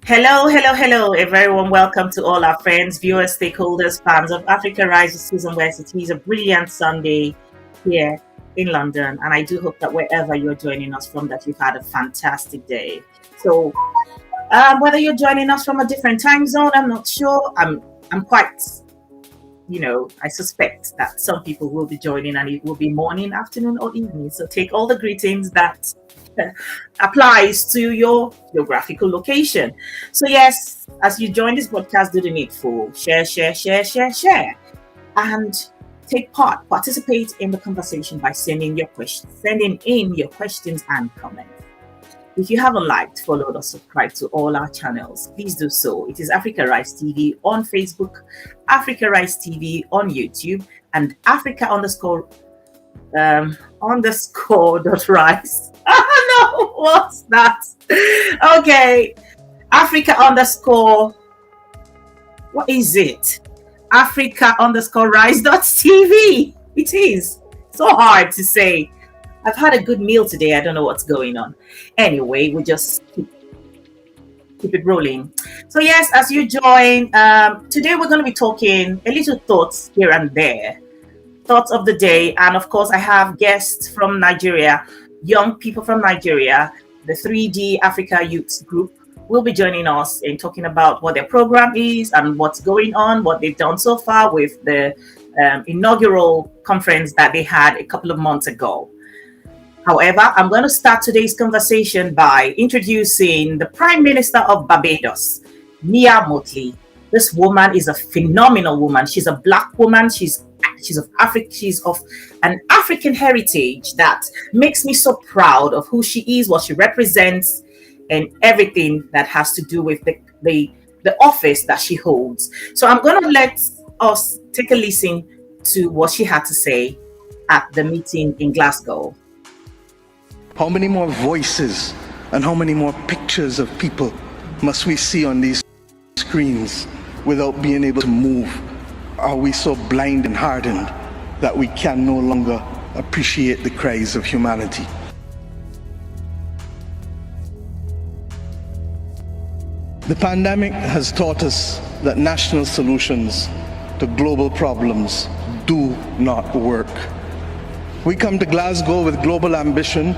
Hello, hello, hello, everyone. Welcome to all our friends, viewers, stakeholders, fans of Africa Rise with Susan West. It is a brilliant Sunday here in London, and I do hope that wherever you're joining us from, that you've had a fantastic day. So, whether you're joining us from a different time zone, I'm not sure. I'm quite, I suspect that some people will be joining, and it will be morning, afternoon, or evening. So take all the greetings that applies to your geographical location. So yes, as you join this podcast, do the needful. Share, share, share, share, share. And take part, participate in the conversation by sending in your questions and comments. If you haven't liked, followed, or subscribed to all our channels, please do so. It is Africa Rise TV on Facebook, Africa Rise TV on YouTube, and Africa underscore dot rise. No, what's that? Okay, Africa underscore. What is it? Africa underscore rise dot TV. It is so hard to say. I've had a good meal today. I don't know what's going on. Anyway, we just keep it rolling. So yes, as you join, today we're going to be talking a little thoughts here and there, thoughts of the day, and of course I have guests from Nigeria, young people from Nigeria. The 3D Africa Youth Group will be joining us in talking about what their program is and what's going on, what they've done so far with the inaugural conference that they had a couple of months ago. However, I'm going to start today's conversation by introducing the Prime Minister of Barbados, Mia Mottley. This woman is a phenomenal woman. She's a Black woman. She's of an African heritage that makes me so proud of who she is, what she represents, and everything that has to do with the office that she holds. So I'm going to let us take a listen to what she had to say at the meeting in Glasgow. How many more voices and how many more pictures of people must we see on these screens without being able to move? Are we so blind and hardened that we can no longer appreciate the cries of humanity? The pandemic has taught us that national solutions to global problems do not work. We come to Glasgow with global ambition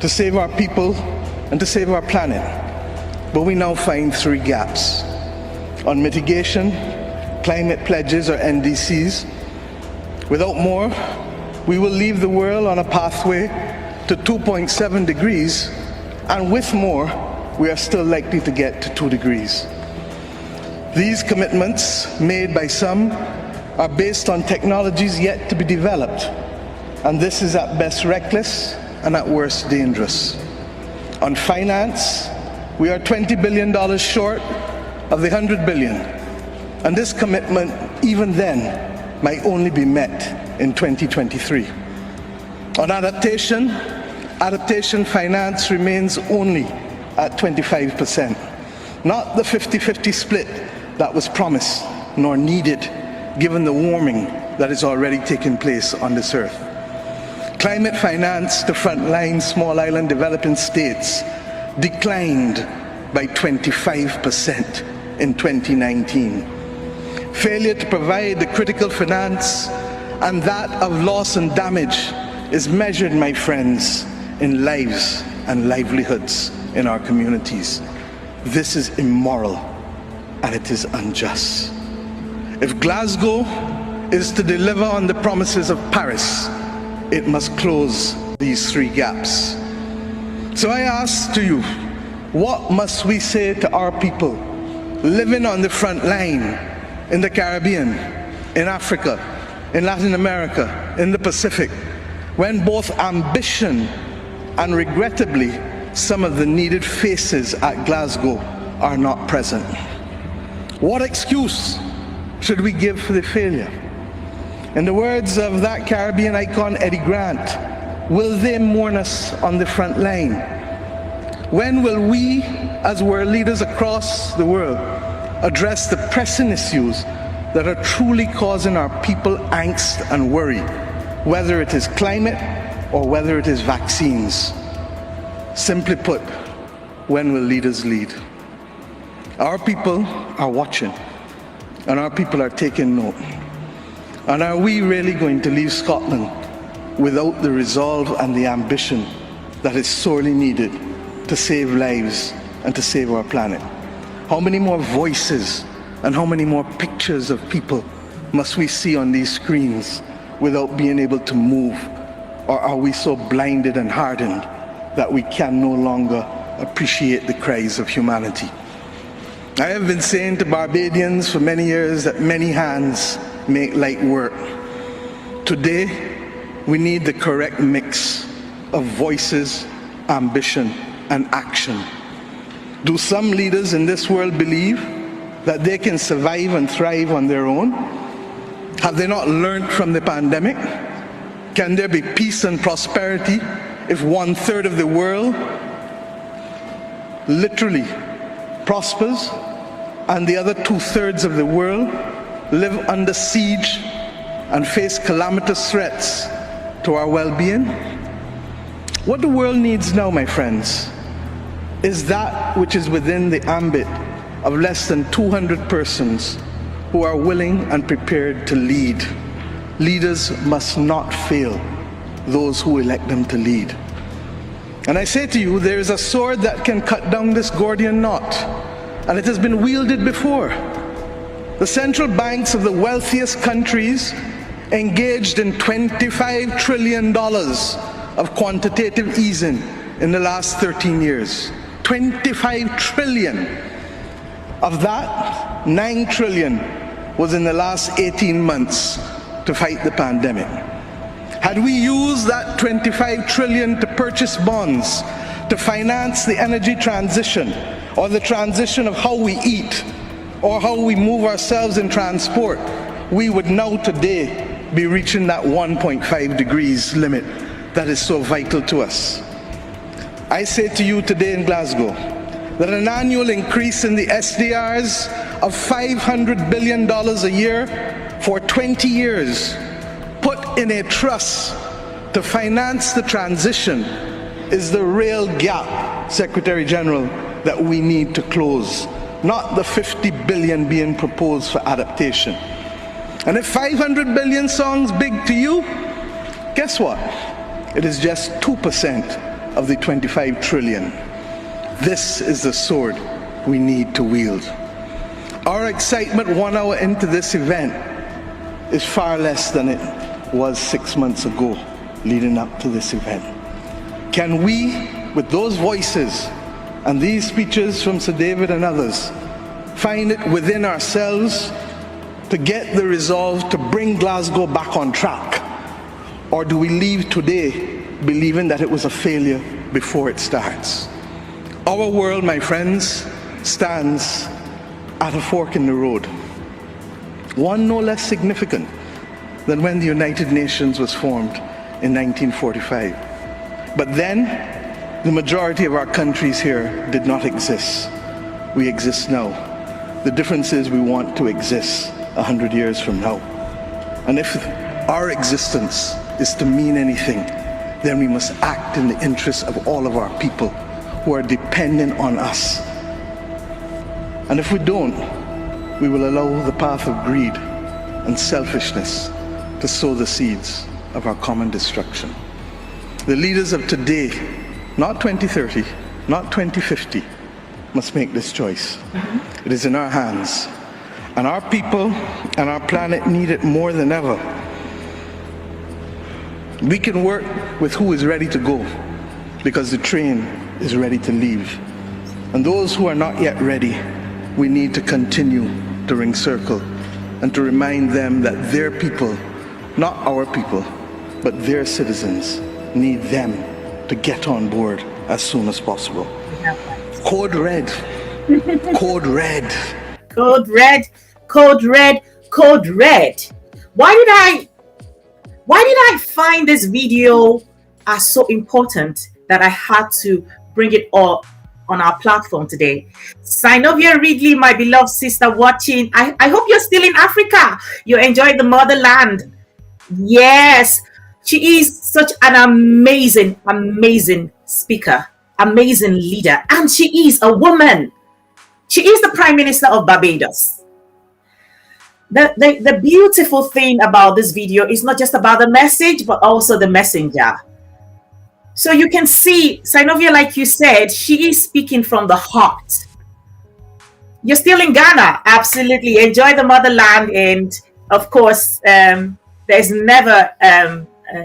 to save our people and to save our planet. But we now find three gaps: on mitigation, climate pledges or NDCs. Without more, we will leave the world on a pathway to 2.7 degrees, and with more, we are still likely to get to 2 degrees. These commitments made by some are based on technologies yet to be developed, and this is at best reckless and at worst dangerous. On finance, we are $20 billion short of the $100 billion, and this commitment, even then, might only be met in 2023. On adaptation finance remains only at 25%, not the 50-50 split that was promised nor needed given the warming that is already taking place on this earth. Climate finance to frontline small island developing states declined by 25% in 2019. Failure to provide the critical finance and that of loss and damage is measured, my friends, in lives and livelihoods in our communities. This is immoral and it is unjust. If Glasgow is to deliver on the promises of Paris, it must close these three gaps. So I ask to you, what must we say to our people living on the front line in the Caribbean, in Africa, in Latin America, in the Pacific, when both ambition and regrettably some of the needed faces at Glasgow are not present? What excuse should we give for the failure? In the words of that Caribbean icon, Eddie Grant, will they mourn us on the front line? When will we, as world leaders across the world, address the pressing issues that are truly causing our people angst and worry, whether it is climate or whether it is vaccines? Simply put, when will leaders lead? Our people are watching, and our people are taking note. And are we really going to leave Scotland without the resolve and the ambition that is sorely needed to save lives and to save our planet? How many more voices and how many more pictures of people must we see on these screens without being able to move? Or are we so blinded and hardened that we can no longer appreciate the cries of humanity? I have been saying to Barbadians for many years that many hands make light work. Today, we need the correct mix of voices, ambition, and action. Do some leaders in this world believe that they can survive and thrive on their own? Have they not learned from the pandemic? Can there be peace and prosperity if 1/3 of the world literally prospers and the other 2/3 of the world live under siege and face calamitous threats to our well-being? What the world needs now, my friends, is that which is within the ambit of less than 200 persons who are willing and prepared to lead. Leaders must not fail those who elect them to lead. And I say to you, there is a sword that can cut down this Gordian knot, and it has been wielded before. The central banks of the wealthiest countries engaged in $25 trillion of quantitative easing in the last 13 years. 25 trillion. Of that, 9 trillion was in the last 18 months to fight the pandemic. Had we used that 25 trillion to purchase bonds, to finance the energy transition, or the transition of how we eat, or how we move ourselves in transport, we would now today be reaching that 1.5 degrees limit that is so vital to us. I say to you today in Glasgow that an annual increase in the SDRs of $500 billion a year for 20 years, put in a trust to finance the transition, is the real gap, Secretary General, that we need to close, not the 50 billion being proposed for adaptation. And if 500 billion sounds big to you, guess what? It is just 2% of the 25 trillion. This is the sword we need to wield. Our excitement 1 hour into this event is far less than it was 6 months ago leading up to this event. Can we, with those voices and these speeches from Sir David and others, find it within ourselves to get the resolve to bring Glasgow back on track? Or do we leave today believing that it was a failure before it starts? Our world, my friends, stands at a fork in the road. One no less significant than when the United Nations was formed in 1945. But then, the majority of our countries here did not exist. We exist now. The difference is we want to exist 100 years from now. And if our existence is to mean anything, then we must act in the interests of all of our people who are dependent on us. And if we don't, we will allow the path of greed and selfishness to sow the seeds of our common destruction. The leaders of today, not 2030, not 2050, must make this choice. It is in our hands. And our people and our planet need it more than ever. We can work with who is ready to go, because the train is ready to leave. And those who are not yet ready, we need to continue to ring circle and to remind them that their people, not our people, but their citizens, need them to get on board as soon as possible. Code red. Code red. Code red, code red, code red. Why did I find this video as so important that I had to bring it up on our platform today? Synovia Ridley, my beloved sister watching, I hope you're still in Africa. You're enjoying the motherland. Yes, she is such an amazing speaker, amazing leader, and she is a woman. She is the Prime Minister of Barbados. The beautiful thing about this video is not just about the message, but also the messenger. So you can see, Synovia, like you said, she is speaking from the heart. You're still in Ghana. Absolutely. Enjoy the motherland. And of course, there's never,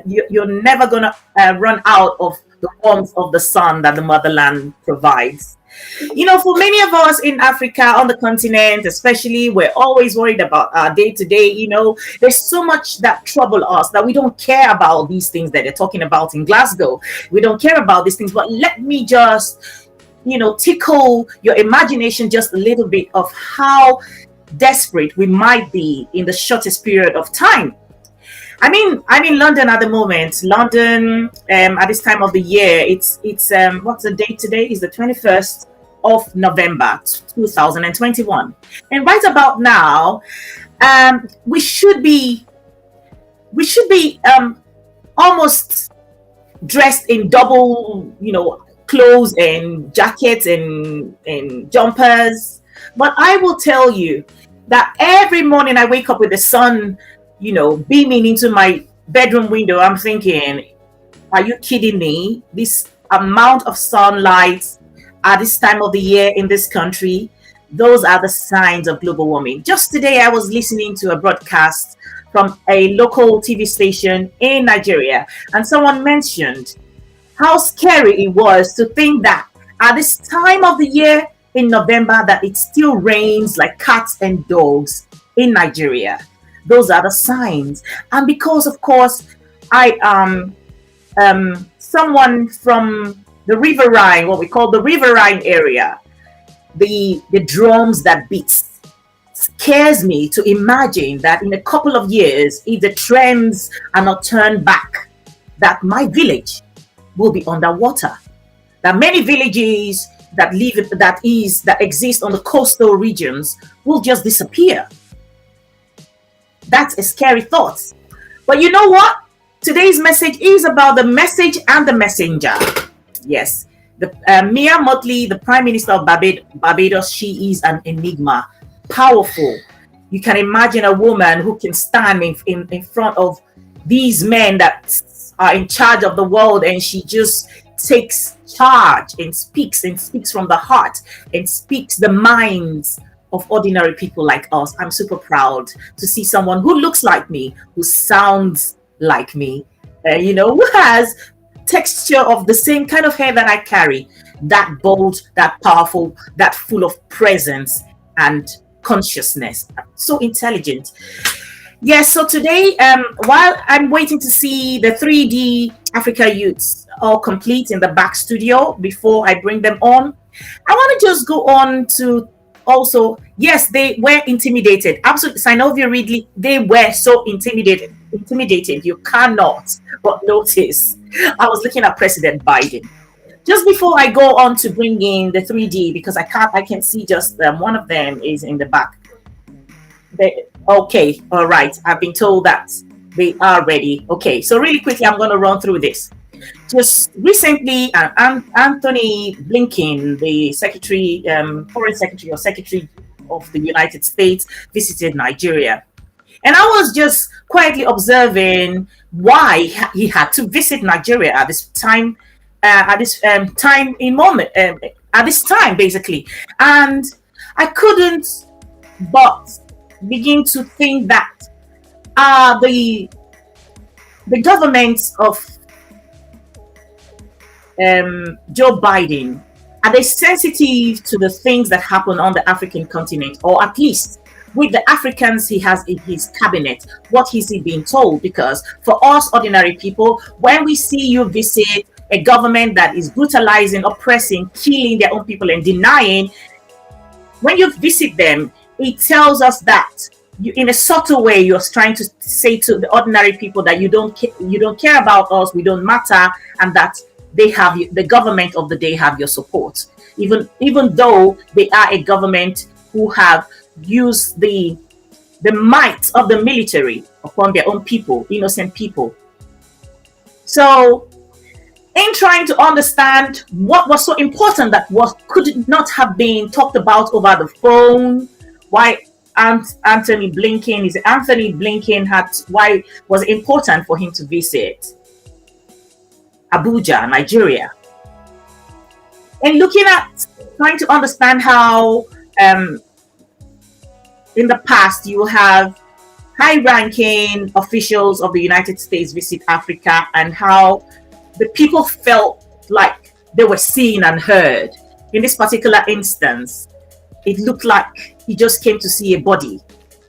you're never going to run out of the warmth of the sun that the motherland provides. You know, for many of us in Africa, on the continent, especially, we're always worried about our day to day. You know, there's so much that trouble us that we don't care about these things that they're talking about in Glasgow. We don't care about these things. But let me just, you know, tickle your imagination just a little bit of how desperate we might be in the shortest period of time. I'm in London at the moment. London, at this time of the year, it's what's the date today? Is the 21st of November 2021. And right about now, we should be almost dressed in double, you know, clothes and jackets and jumpers. But I will tell you that every morning I wake up with the sun, you know, beaming into my bedroom window. I'm thinking, are you kidding me? This amount of sunlight at this time of the year in this country, those are the signs of global warming. Just today, I was listening to a broadcast from a local TV station in Nigeria, and someone mentioned how scary it was to think that at this time of the year in November, that it still rains like cats and dogs in Nigeria. Those are the signs. And because, of course, I am someone from the River Rhine, what we call the River Rhine area, the drums that beat scares me to imagine that in a couple of years, if the trends are not turned back, that my village will be underwater. That many villages that exist on the coastal regions will just disappear. That's a scary thought. But you know what? Today's message is about the message and the messenger. Yes. The Mia Mottley, the Prime Minister of Barbados, she is an enigma. Powerful. You can imagine a woman who can stand in front of these men that are in charge of the world, and she just takes charge and speaks from the heart and speaks the minds of ordinary people like us. I'm super proud to see someone who looks like me, who sounds like me, you know, who has texture of the same kind of hair that I carry, that bold, that powerful, that full of presence and consciousness, so intelligent. Yes, so today, while I'm waiting to see the 3D Africa youths all complete in the back studio before I bring them on, I want to just go on to also, yes, they were intimidated. Absolutely, Synovia Ridley, they were so intimidated. You cannot but notice. I was looking at President Biden. Just before I go on to bring in the 3D, because I can see just one of them is in the back. Okay, all right. I've been told that they are ready. Okay, so really quickly, I'm going to run through this. Just recently, Anthony Blinken, the foreign secretary or secretary of the United States, visited Nigeria. And I was just quietly observing why he had to visit Nigeria at this time, basically. And I couldn't but begin to think that the government of Joe Biden, are they sensitive to the things that happen on the African continent, or at least with the Africans he has in his cabinet? What is he being told? Because for us ordinary people, when we see you visit a government that is brutalizing, oppressing, killing their own people and denying, when you visit them, it tells us that you, in a subtle way, you're trying to say to the ordinary people that you don't care about us, we don't matter, and that they have the government of the day have your support, even though they are a government who have used the might of the military upon their own people, innocent people. So in trying to understand what was so important that could not have been talked about over the phone, why Anthony Blinken had, why was it important for him to visit Abuja, Nigeria, and looking at trying to understand how in the past you have high-ranking officials of the United States visit Africa, and how the people felt like they were seen and heard. In this particular instance, it looked like he just came to see a body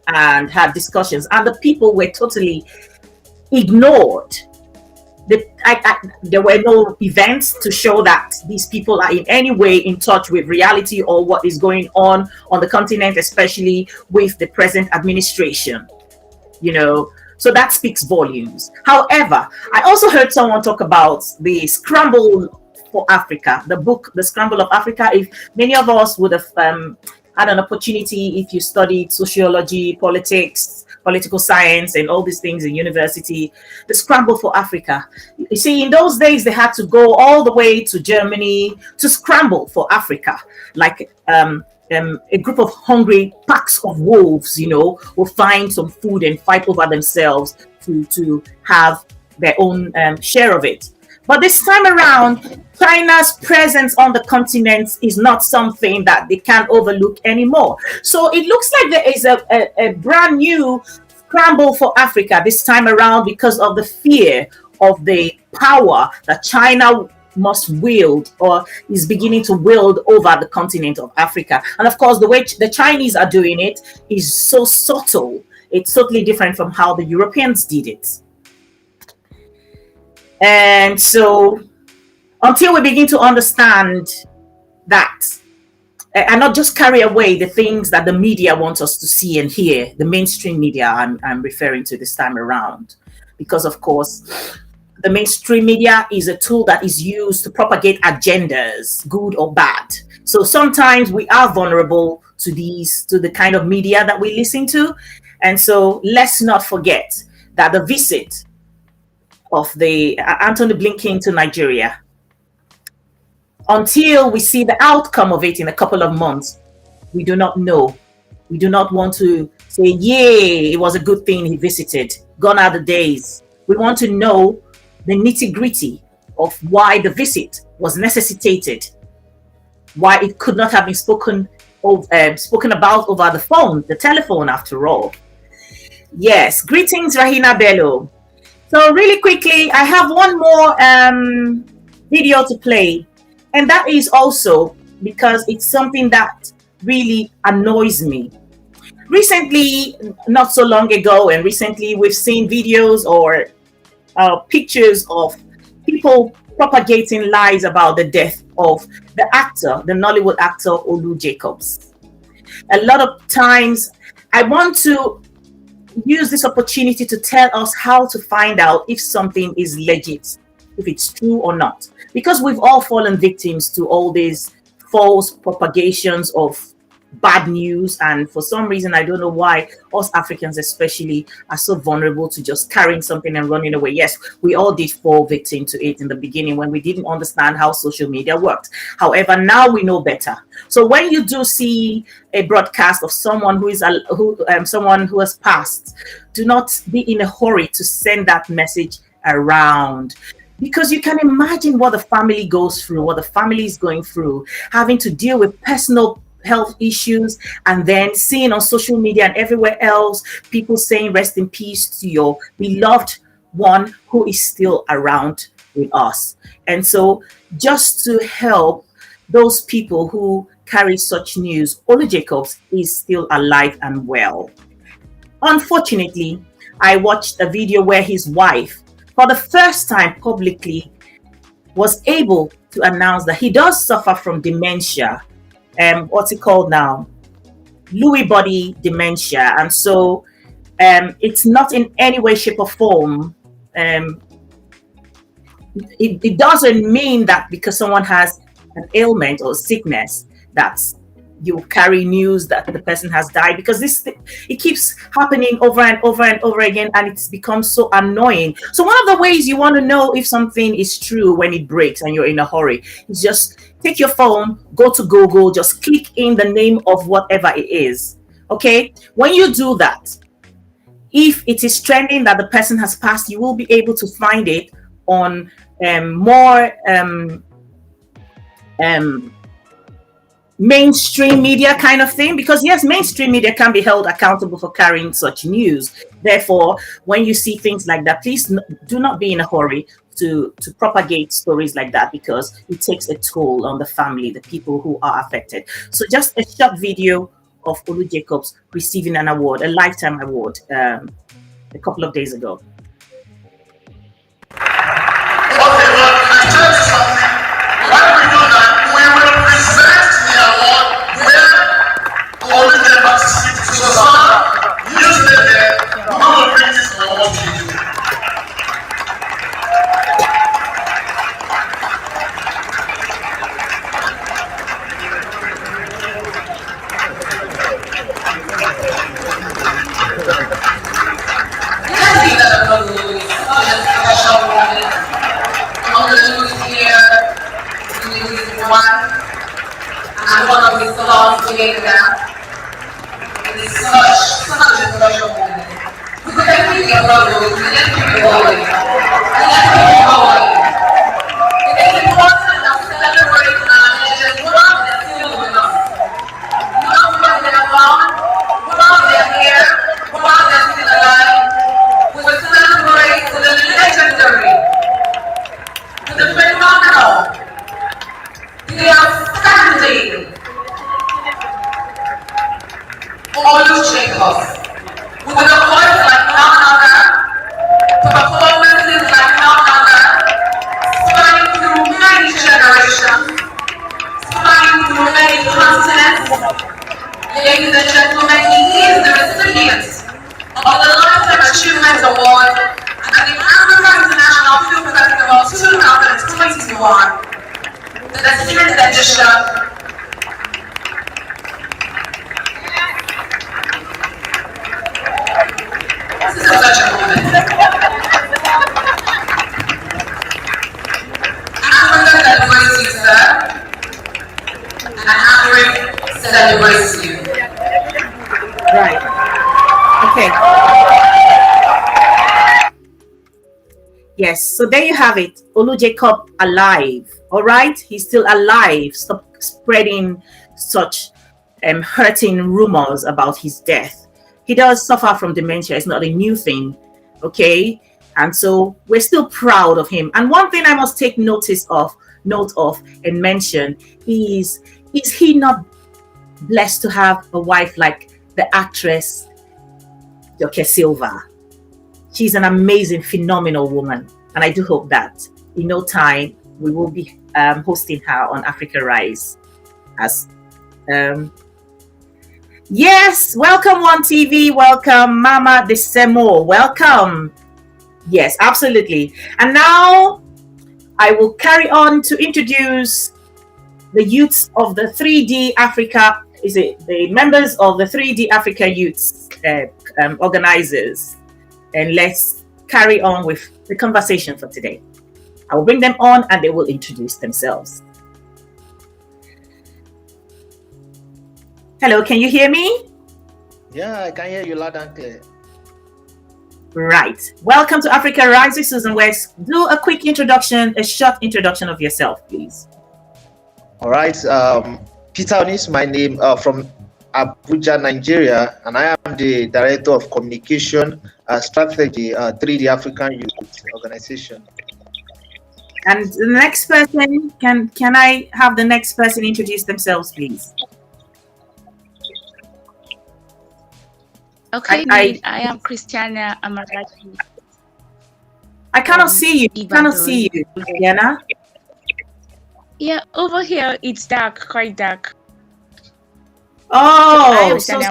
and had discussions, and the people were totally ignored. There were no events to show that these people are in any way in touch with reality or what is going on the continent, especially with the present administration. So that speaks volumes. However, I also heard someone talk about the Scramble for Africa, the book, The Scramble of Africa. If many of us would have had an opportunity, if you studied sociology, politics, political science, and all these things in university, The Scramble for Africa. You see, in those days, they had to go all the way to Germany to scramble for Africa, like a group of hungry packs of wolves, will find some food and fight over themselves to have their own share of it. But this time around, China's presence on the continent is not something that they can overlook anymore. So it looks like there is a brand new scramble for Africa this time around because of the fear of the power that China must wield or is beginning to wield over the continent of Africa. And of course, the way the Chinese are doing it is so subtle. It's totally different from how the Europeans did it. And so until we begin to understand that and not just carry away the things that the media wants us to see and hear, the mainstream media I'm referring to this time around, because of course the mainstream media is a tool that is used to propagate agendas, good or bad. So sometimes we are vulnerable to the kind of media that we listen to. And so let's not forget that the visit of the Anthony Blinken to Nigeria, until we see the outcome of it in a couple of months, we do not know. We do not want to say, yay, it was a good thing he visited. Gone are the days. We want to know the nitty-gritty of why the visit was necessitated, why it could not have been spoken about over the phone, the telephone, after all. Yes, greetings, Rahina Bello. So really quickly, I have one more video to play, and that is also because it's something that really annoys me. Recently, not so long ago, and recently we've seen videos or pictures of people propagating lies about the death of the Nollywood actor Olu Jacobs. A lot of times, I want to use this opportunity to tell us how to find out if something is legit, if it's true or not. Because we've all fallen victims to all these false propagations of bad news, and for some reason I don't know why us Africans especially are so vulnerable to just carrying something and running away. Yes, we all did fall victim to it in the beginning when we didn't understand how social media worked. However, now we know better. So when you do see a broadcast of someone who has passed, do not be in a hurry to send that message around, because you can imagine what the family goes through, what the family is going through, having to deal with personal health issues, and then seeing on social media and everywhere else people saying rest in peace to your beloved one who is still around with us. And so just to help those people who carry such news, Olu Jacobs is still alive and well. Unfortunately, I watched a video where his wife, for the first time publicly, was able to announce that he does suffer from dementia. What's it called now? Lewy body dementia. And so it's not in any way, shape, or form. It doesn't mean that because someone has an ailment or sickness, that's you carry news that the person has died, because it keeps happening over and over and over again, and it's become so annoying. So one of the ways you want to know if something is true when it breaks and you're in a hurry is just take your phone, go to Google, just click in the name of whatever it is. Okay, when you do that, if it is trending that the person has passed, you will be able to find it on more mainstream media kind of thing, because yes, mainstream media can be held accountable for carrying such news. Therefore, when you see things like that, please do not be in a hurry to propagate stories like that, because it takes a toll on the family, the people who are affected. So just a short video of Olu Jacobs receiving an award, a lifetime award, a couple of days ago. And one of his songs together now. It is such a special moment. We can keep it going. We can keep it going. We can keep it going. It is important that we celebrate our legends while they're still with us. Not when they're gone, while they're here, while they're still alive. We will celebrate with the legendary, with the phenomenal, the outstanding Olu Jacobs, with a voice like none other, performances like none other, spanning through many generations, spanning through many continents. Ladies and gentlemen, he is the recipient of the Lifetime Achievement Award at the Africa International Film Festival 2021. The series edition. This is such a moment. Africa celebrates you, sir. And Africa celebrates you. Right. Okay. Yes, so there you have it. Olu Jacob alive. All right, he's still alive. Stop spreading such hurting rumors about his death. He does suffer from dementia. It's not a new thing. Okay, and so we're still proud of him. And one thing I must take note of and mention is he not blessed to have a wife like the actress Joke Silva? She's an amazing, phenomenal woman. And I do hope that in no time we will be hosting her on Africa Rise. As yes, welcome One TV, welcome Mama Desemo, welcome. Yes, absolutely. And now I will carry on to introduce the youths of the 3D Africa. Is it the members of the 3D Africa Youths organizers? And let's carry on with the conversation for today. I will bring them on and they will introduce themselves. Hello, can you hear me? Yeah, I can hear you loud and clear. Right. Welcome to Africa Rise, Susan West. Do a quick introduction, a short introduction of yourself, please. All right. Peter Onis, my name, from Abuja, Nigeria, and I am the Director of Communication Strategy, 3D African Youth Organization. And the next person, can I have the next person introduce themselves, please? Okay, I am Christiana Amarachi. I cannot see you. I cannot see you, Christiana. Yeah, over here it's dark, quite dark. Oh, so sorry.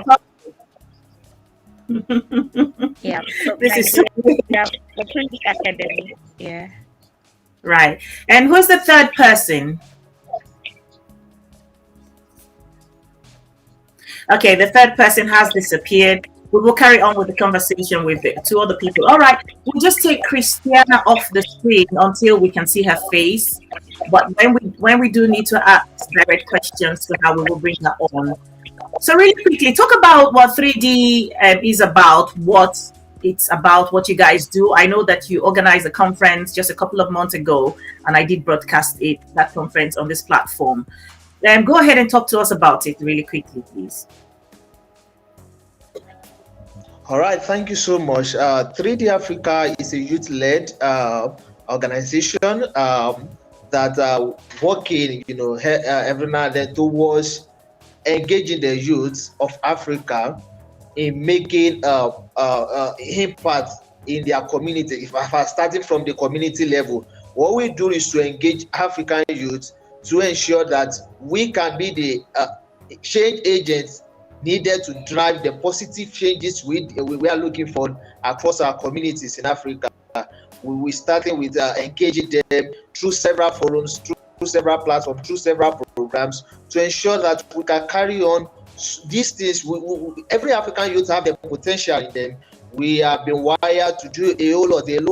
Yeah, this is so the Trinity Academy. Yeah. Right. And who's the third person? Okay, the third person has disappeared. We will carry on with the conversation with the two other people. All right, we'll just take Christiana off the screen until we can see her face. But when we do need to ask direct questions to her, we will bring her on. So really quickly, talk about what 3D is about, what it's about, what you guys do. I know that you organized a conference just a couple of months ago, and I did broadcast that conference on this platform. Go ahead and talk to us about it really quickly, please. All right, thank you so much. 3D Africa is a youth-led organization that working, every now and then towards engaging the youth of Africa in making impact in their community. If I starting from the community level, what we do is to engage African youth to ensure that we can be the change agents needed to drive the positive changes we are looking for across our communities in Africa. We starting with engaging them through several forums, through several platforms, through several programs to ensure that we can carry on these things. Every African youth have the potential in them. We have been wired to do a whole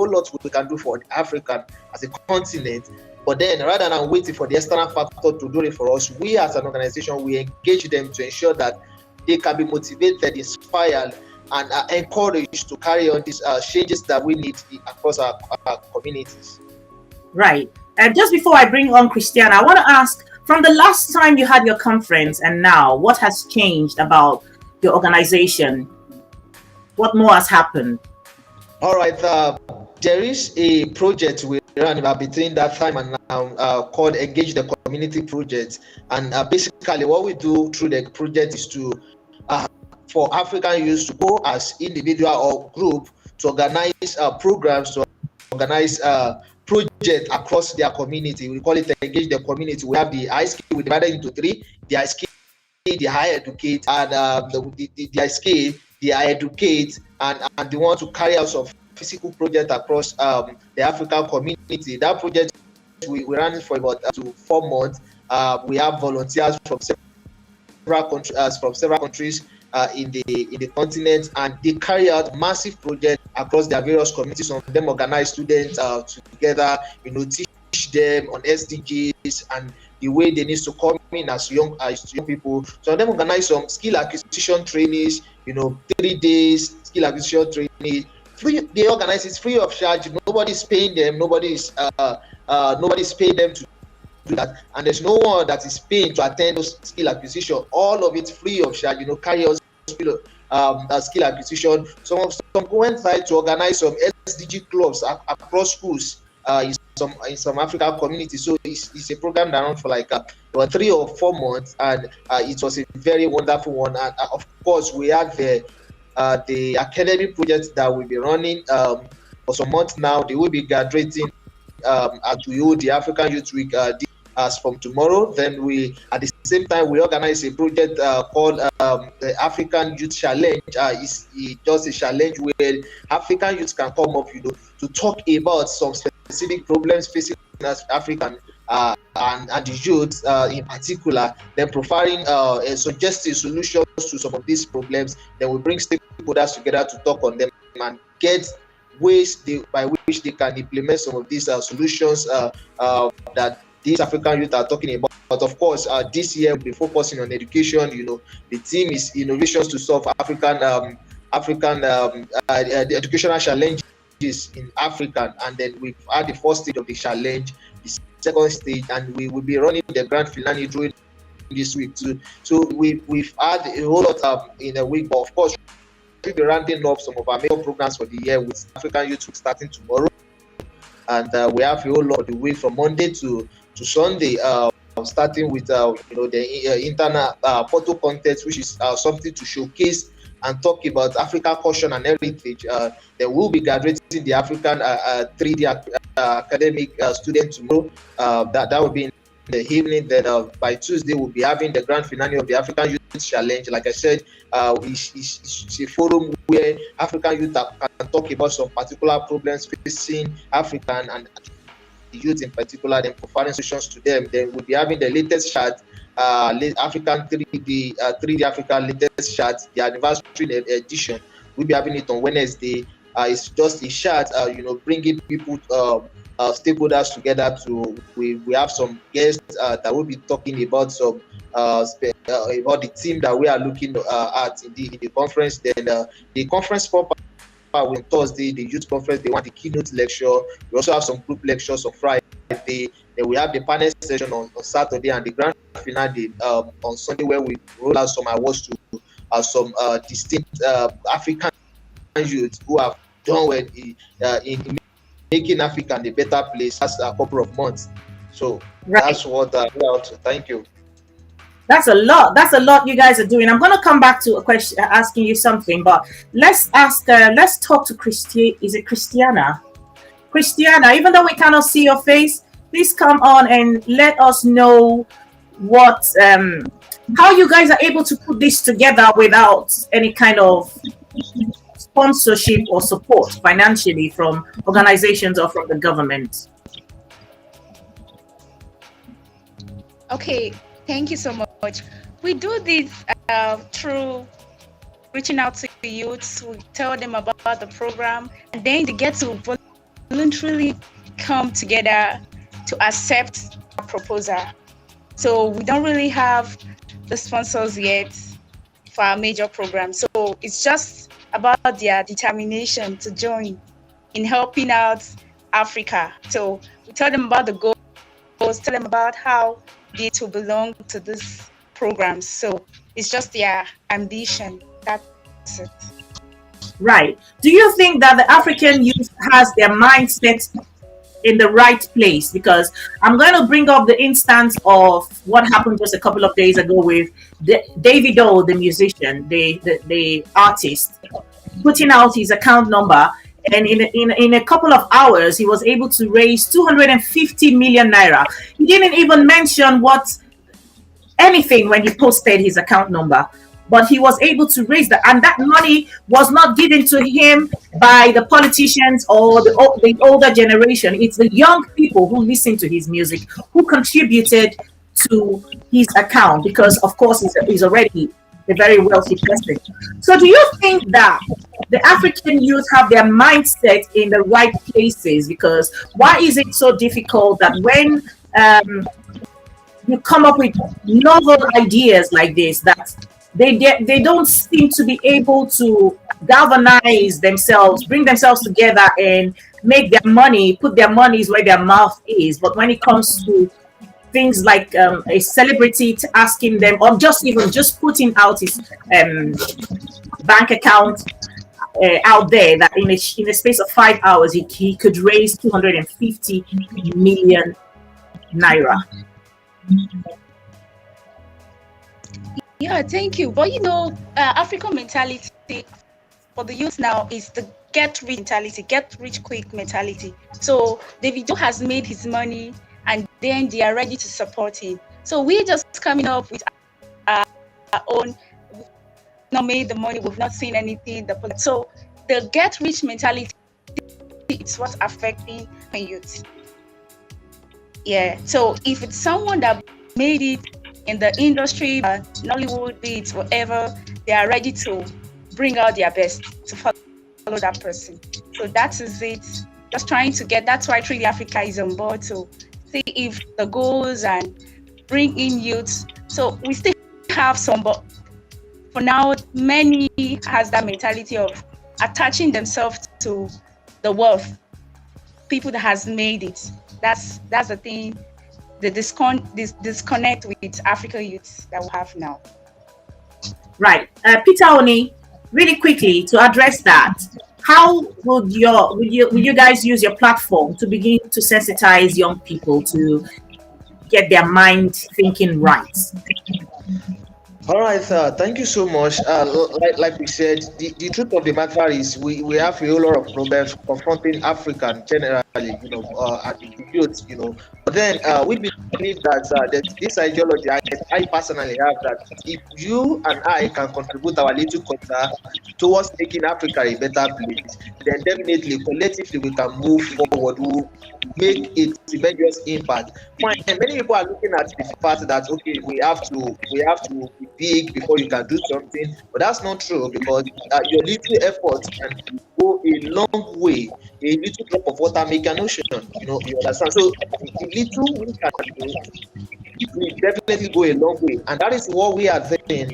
lot we can do for Africa as a continent. But then, rather than waiting for the external factor to do it for us, we as an organization, we engage them to ensure that they can be motivated, inspired, and encouraged to carry on these changes that we need across our communities. Right. And just before I bring on Christiana, I want to ask, from the last time you had your conference and now, what has changed about your organization? What more has happened? All right. There is a project we ran about between that time and now called Engage the Community Project. And basically what we do through the project is to for African youth to go as individual or group to organize programs, to organize projects across their community. We call it Engage the Community. We have the ISK, we divided into three: the ISK, the High Educate, and the ISK, the High Educate, and they want to carry out some physical project across the African community. That project we ran it for about 4 months. We have volunteers from several countries in the continent, and they carry out massive projects across their various communities. Some of them organize students together, teach them on SDGs and the way they need to come in as young people. Some of them organize some skill acquisition trainings, 3 days skill acquisition training. They organize it free of charge. Nobody's paying them. Nobody's paying them to do that, and there's no one that is paying to attend those skill acquisition. All of it free of charge. Carry out skill acquisition. Some go inside to organize some SDG clubs across schools in some African communities. So it's a program that ran for like 3 or 4 months, and it was a very wonderful one. And of course, we had the academic project that we'll be running for some months now. They will be graduating as we hold the African Youth Week as from tomorrow. Then we, at the same time, we organize a project called the African Youth Challenge. It's just a challenge where African youths can come up, to talk about some specific problems facing us African and the youth in particular, then providing suggestive solutions to some of these problems. Then we bring stakeholders together to talk on them and get ways by which they can implement some of these solutions that these African youth are talking about. But of course, this year we'll be focusing on education. The theme is innovations to solve African educational challenges in Africa. And then we've had the first stage of the challenge, the second stage, and we will be running the grand finale during this week too. So we've had a whole lot in a week, but of course we'll be rounding up some of our major programs for the year with African Youth Week starting tomorrow. And we have a whole lot of the week from Monday to Sunday, starting with the internal photo contest, which is something to showcase and talk about African culture and heritage. Then we'll be graduating the African 3D academic student tomorrow. That will be in the evening. Then by Tuesday we'll be having the grand finale of the African Youth Challenge. Like I said, it's a forum where African youth can talk about some particular problems facing African and the youth in particular, then providing solutions to them. Then we'll be having the latest chat African 3D Africa latest chat, the anniversary edition. We'll be having it on Wednesday. It's just a chat, bringing people, stakeholders together. We have some guests that will be talking about some about the team that we are looking at in the conference. Then the conference proper on Thursday, the youth conference, they want the keynote lecture. We also have some group lectures on Friday. Then we have the panel session on Saturday, and the grand finale on Sunday, where we roll out some awards to some distinct African youth who have done well in making Africa a better place. That's a couple of months. So that's what thank you. That's a lot. That's a lot you guys are doing. I'm going to come back to a question, asking you something, but let's talk to Is it Christiana? Christiana, even though we cannot see your face, please come on and let us know what, how you guys are able to put this together without any kind of sponsorship or support financially from organizations or from the government. Okay. Thank you so much. We do this through reaching out to the youths. We tell them about the program, and then they get to voluntarily come together to accept our proposal. So we don't really have the sponsors yet for our major program. So it's just about their determination to join in helping out Africa. So we tell them about the goals, tell them about how to belong to this program. So it's just their ambition. That's it. Right. Do you think that the African youth has their mindset in the right place? Because I'm going to bring up the instance of what happened just a couple of days ago with Davido, the musician, the artist, putting out his account number. And in a couple of hours, he was able to raise 250 million naira. He didn't even mention anything when he posted his account number, but he was able to raise that. And that money was not given to him by the politicians or the older generation. It's the young people who listen to his music, who contributed to his account, because, of course, he's already a very wealthy person. So do you think that the African youth have their mindset in the right places? Because why is it so difficult that when you come up with novel ideas like this, that they don't seem to be able to galvanize themselves, bring themselves together and make their money, put their monies where their mouth is? But when it comes to things like a celebrity asking them, or just putting out his bank account out there, that in a space of 5 hours he could raise 250 million naira. Yeah, thank you. But African mentality for the youth now is the get rich mentality, get rich quick mentality. So Davido has made his money, and then they are ready to support him. So we're just coming up with our own. Not made the money, we've not seen anything. So the get rich mentality, it's what's affecting the youth. Yeah. So if it's someone that made it in the industry, Nollywood, beats, whatever, they are ready to bring out their best to follow that person. So that is it. Just trying to get. That's why 3D Africa is on board to see if the goals and bring in youths. So we still have some, but for now, many has that mentality of attaching themselves to the wealth, people that has made it. That's the thing, the disconnect with African youths that we have now. Right. Peter Oni, really quickly to address that, how would you guys use your platform to begin to sensitize young people to get their mind thinking right? All right, thank you so much. Like we said, the truth of the matter is we have a whole lot of problems confronting African generally, and the youth, But then we believe that this ideology, I personally have, that if you and I can contribute our little quota towards making Africa a better place, then definitely collectively we can move forward. We'll make a tremendous impact. Fine. Many people are looking at the fact that okay, we have to be big before you can do something, but that's not true, because your little effort can go a long way. A little drop of water make an ocean. You understand? So the little we can do, we definitely go a long way, and that is what we are doing.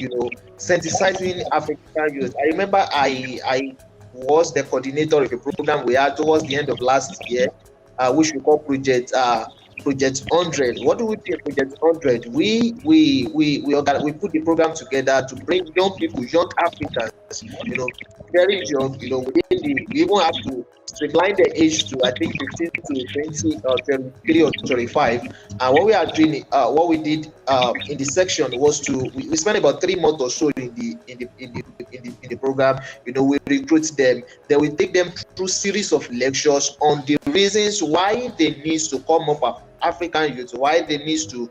Sensitizing African youth. I remember I was the coordinator of a program we had towards the end of last year, which we call Project 100. What do we do in Project 100? We put the program together to bring young people, young Africans, very young, we even have to streamline the age to, I think, 15 to 20 or 23 or 25. And what we are doing, what we did in the section was we spent about 3 months or so in the program. We recruit them, then we take them through series of lectures on the reasons why they need to come up African youth, why they need to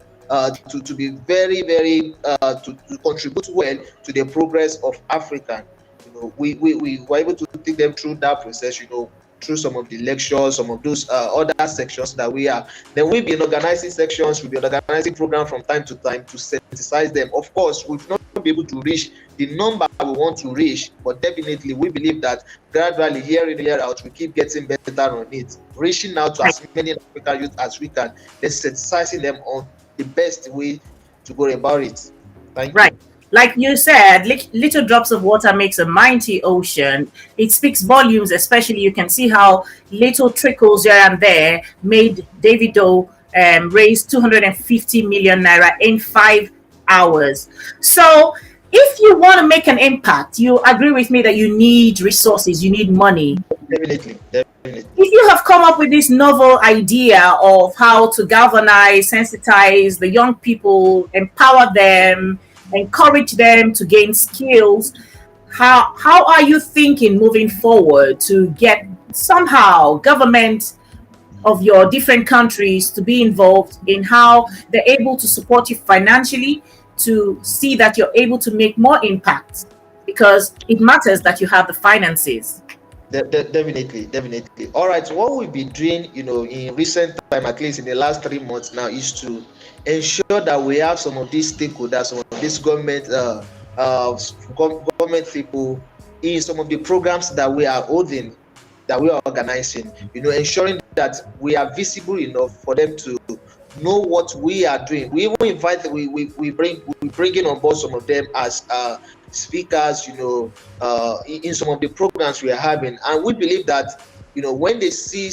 be very, very to contribute well to the progress of Africa. We were able to take them through that process, through some of the lectures, some of those other sections that we are. Then we've been organizing sections, we've been organizing programs from time to time to synthesize them. Of course, we've not be able to reach the number we want to reach, but definitely we believe that gradually, year in, year out, we keep getting better on it, reaching out to as many African youth as we can, then synthesizing them on the best way to go about it. Thank you. Like you said, little drops of water makes a mighty ocean. It speaks volumes, especially you can see how little trickles here and there made Davido raise 250 million naira in 5 hours. So if you want to make an impact, you agree with me that you need resources, you need money. Definitely. If you have come up with this novel idea of how to galvanize, sensitize the young people, empower them, encourage them to gain skills, how are you thinking moving forward to get somehow government of your different countries to be involved in how they're able to support you financially to see that you're able to make more impact? Because it matters that you have the finances. Definitely. All right, so what we've been doing, in recent time, at least in the last 3 months now, is to ensure that we have some of these stakeholders, some of these government people in some of the programs that we are holding, that we are organizing, ensuring that we are visible enough for them to know what we are doing. We even invite, we bring in on board some of them as speakers, in some of the programs we are having, and we believe that when they see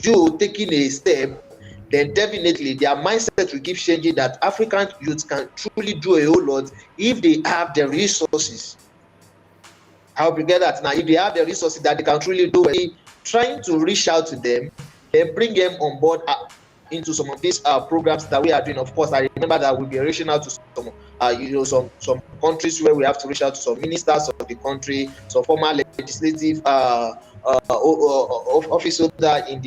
you taking a step, then definitely their mindset will keep changing, that African youth can truly do a whole lot if they have the resources. I'll get that now. If they have the resources that they can truly do it, trying to reach out to them and bring them on board into some of these programs that we are doing. Of course, I remember that we'll be reaching out to some countries where we have to reach out to some ministers of the country, some former legislative office holder in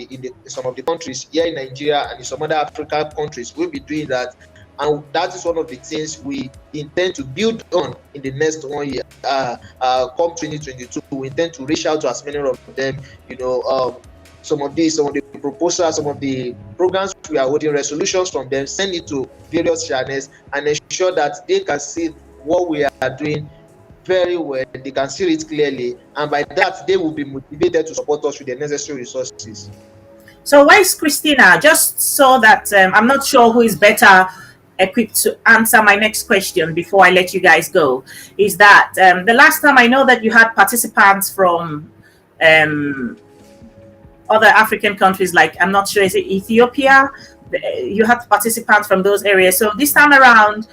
some of the countries here in Nigeria and in some other African countries. We'll be doing that, and that is one of the things we intend to build on in the next 1 year. Come 2022, we intend to reach out to as many of them. Some of the proposals, some of the programs we are holding, resolutions from them, send it to various channels and ensure that they can see what we are doing very well, they can see it clearly, and by that they will be motivated to support us with the necessary resources. So why is Christina, just so that I'm not sure who is better equipped to answer my next question before I let you guys go, is that the last time I know that you had participants from other African countries, like, I'm not sure, is it Ethiopia? You had participants from those areas. So this time around,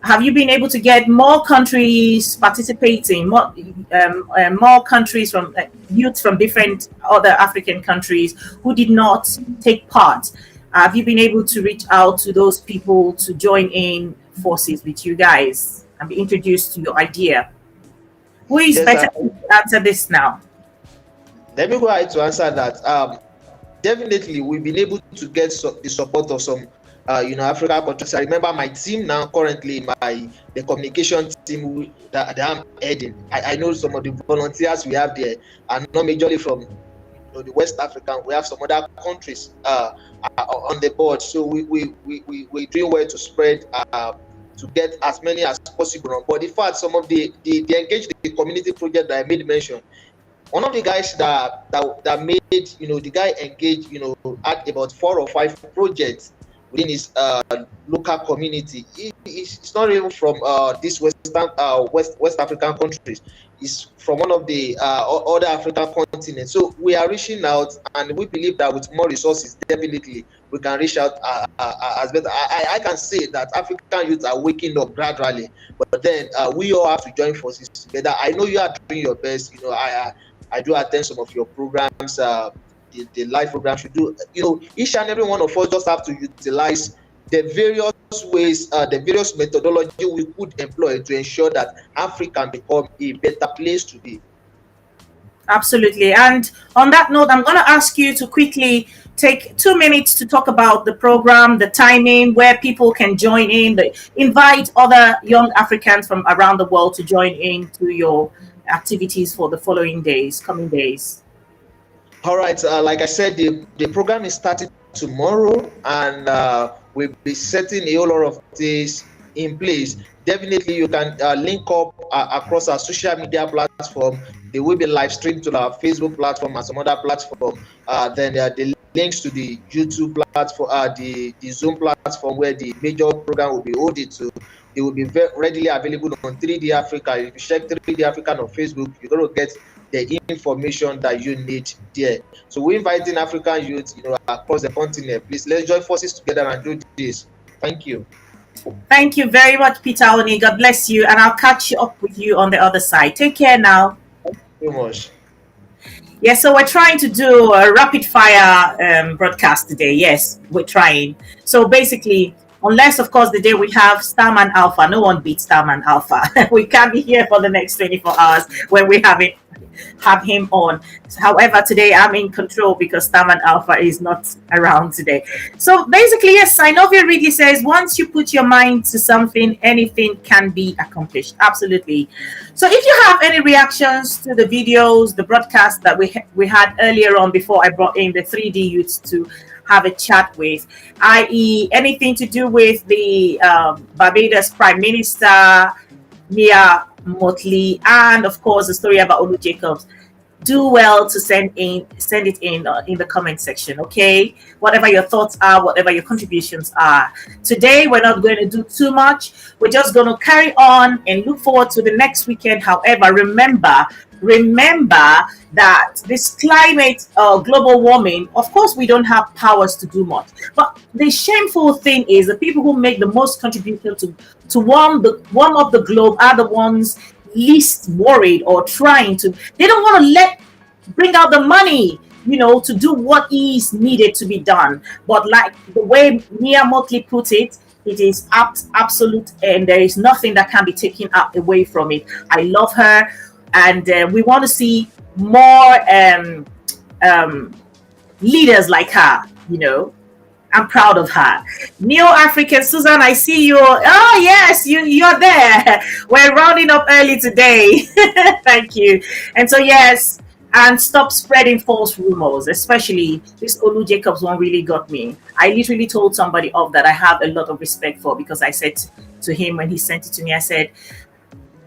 have you been able to get more countries participating, more countries from youth from different other African countries who did not take part? Have you been able to reach out to those people to join in forces with you guys and be introduced to your idea? Who is better to answer this now? Let me go ahead to answer that. definitely we've been able to get the support of some African countries. I remember my team now currently, the communication team that I'm heading. I know some of the volunteers we have there are not majorly from the West African. We have some other countries on the board. So we're doing well to spread to get as many as possible on board. In fact, some of the engaged the community project that I made mention. One of the guys that made, the guy engaged, had about 4 or 5 projects within his local community. It's not even from this West African countries. It's from one of the other African continents. So we are reaching out, and we believe that with more resources, definitely we can reach out as better. I can say that African youth are waking up gradually, but then we all have to join forces together. I know you are doing your best. I do attend some of your programs. The live programs you do, each and every one of us just have to utilize the various ways, the various methodology we could employ to ensure that Africa become a better place to be. Absolutely. And on that note, I'm going to ask you to quickly take 2 minutes to talk about the program, the timing, where people can join in, invite other young Africans from around the world to join in to your activities for the coming days. All right, like I said, the program is starting tomorrow, and we'll be setting a whole lot of things in place. Definitely, you can link up across our social media platform. They will be live streamed to our Facebook platform and some other platform. Then the links to the YouTube platform, the Zoom platform where the major program will be hosted to. They will be readily available on 3D Africa. If you check 3D Africa on Facebook, you're going to get the information that you need there. So we're inviting African youth, across the continent. Please, let's join forces together and do this. Thank you. Thank you very much, Peter Oni. God bless you, and I'll catch up with you on the other side. Take care now. Thank you very much. Yeah, so we're trying to do a rapid fire broadcast today. Yes, we're trying. So basically, unless, of course, the day we have Starman Alpha, no one beats Starman Alpha. We can't be here for the next 24 hours when we have him on. However, today I'm in control because Starman Alpha is not around today. So basically, yes, Synovia Ridley says, once you put your mind to something, anything can be accomplished. Absolutely. So if you have any reactions to the videos, the broadcast that we had earlier on before I brought in the 3D youths to have a chat with, i.e. anything to do with the Barbados Prime Minister, Mia Mottley, and of course the story about Olu Jacobs, do well to send it in the comment section. Okay, whatever your thoughts are, whatever your contributions are. Today we're not going to do too much. We're just going to carry on and look forward to the next weekend. However, remember that this climate, global warming, of course we don't have powers to do much, but the shameful thing is the people who make the most contribution to warm up the globe are the ones least worried or trying to. They don't want to bring out the money, to do what is needed to be done. But like the way Mia Mottley put it, it is absolute, and there is nothing that can be taken away from it. I love her, and we want to see more leaders like her. I'm proud of her. Neo-African Susan, I see you. Oh yes, you're there. We're rounding up early today. Thank you. And so yes, and stop spreading false rumors, especially this Olu Jacobs one really got me. I literally told somebody off that I have a lot of respect for, because I said to him when he sent it to me, I said,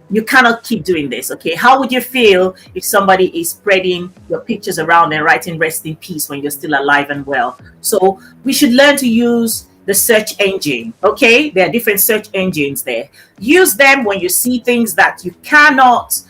you cannot keep doing this, okay? How would you feel if somebody is spreading your pictures around and writing rest in peace when you're still alive and well? So we should learn to use the search engine, okay? There are different search engines there. Use them when you see things that you cannot,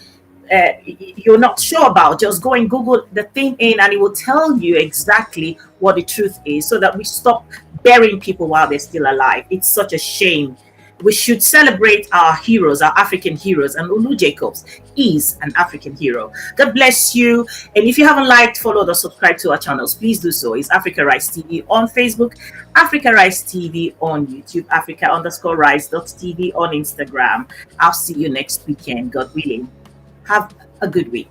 you're not sure about. Just go and Google the thing in, and it will tell you exactly what the truth is, so that we stop burying people while they're still alive. It's such a shame. We should celebrate our heroes, our African heroes, and Olu Jacobs is an African hero. God bless you. And if you haven't liked, followed, or subscribed to our channels, please do so. It's Africa Rise TV on Facebook, Africa Rise TV on YouTube, Africa_Rise.tv on Instagram. I'll see you next weekend, God willing. Have a good week.